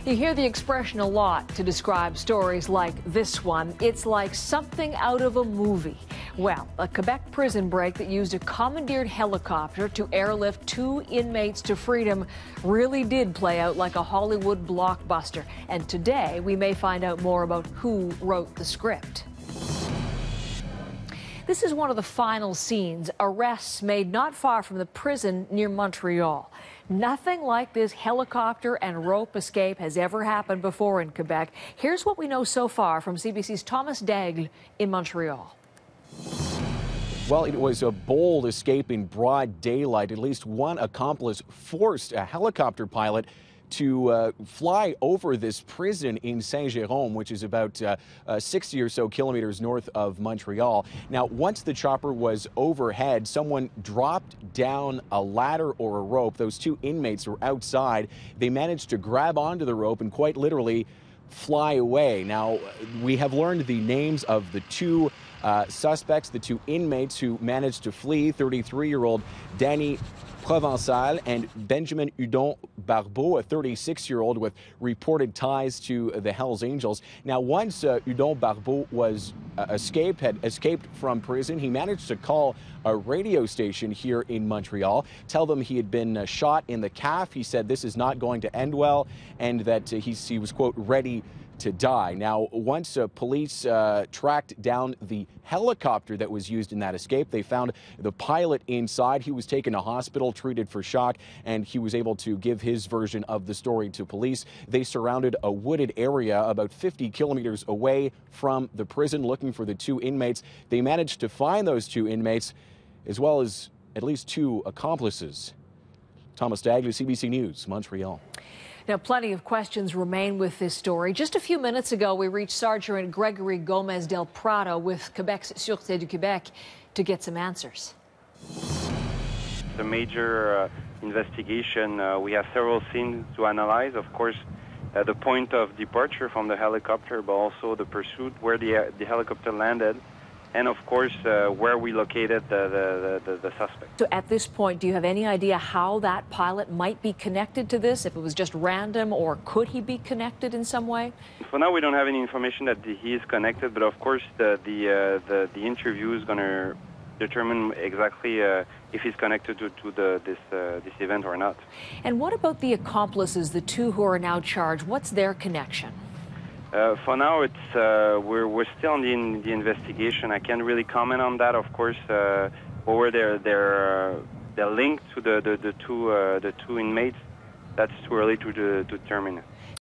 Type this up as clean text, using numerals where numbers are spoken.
You hear the expression a lot to describe stories like this one. It's like something out of a movie. Well, a Quebec prison break that used a commandeered helicopter to airlift 2 inmates to freedom really did play out like a Hollywood blockbuster. And today, we may find out more about who wrote the script. This is one of the final scenes, arrests made not far from the prison near Montreal. Nothing like this helicopter and rope escape has ever happened before in Quebec. Here's what we know so far from CBC's Thomas Daigle in Montreal. Well, it was a bold escape in broad daylight. At least one accomplice forced a helicopter pilot to fly over this prison in Saint-Jérôme, which is about 60 or so kilometers north of Montreal. Now, once the chopper was overhead, someone dropped down a ladder or a rope. Those 2 inmates were outside. They managed to grab onto the rope and quite literally fly away. Now, we have learned the names of the 2 suspects, the 2 inmates who managed to flee, 33-year-old Danny Provençal and Benjamin Hudon Barbeau, a 36-year-old with reported ties to the Hells Angels. Now, once Hudon Barbeau was had escaped from prison, he managed to call a radio station here in Montreal, tell them he had been shot in the calf. He said this is not going to end well and that he was, quote, ready to die. Now, once police tracked down the helicopter that was used in that escape, they found the pilot inside. He was taken to hospital, treated for shock, and he was able to give his version of the story to police. They surrounded a wooded area about 50 kilometers away from the prison looking for the 2 inmates. They managed to find those 2 inmates as well as at least 2 accomplices. Thomas Daigle, CBC News, Montreal. Now, plenty of questions remain with this story. Just a few minutes ago, we reached Sergeant Gregory Gomez del Prado with Quebec's Sûreté du Québec to get some answers. The major investigation, we have several scenes to analyze. Of course, the point of departure from the helicopter, but also the pursuit, where the helicopter landed, and of course, where we located the suspect. So at this point, do you have any idea how that pilot might be connected to this? If it was just random, or could he be connected in some way? For now, we don't have any information that he is connected, but of course, the interview is going to determine exactly if he's connected to this event or not. And what about the accomplices, the 2 who are now charged? What's their connection? For now, it's we're still in the investigation. I can't really comment on that. Of course, or they're linked to the 2 inmates. That's too early to determine.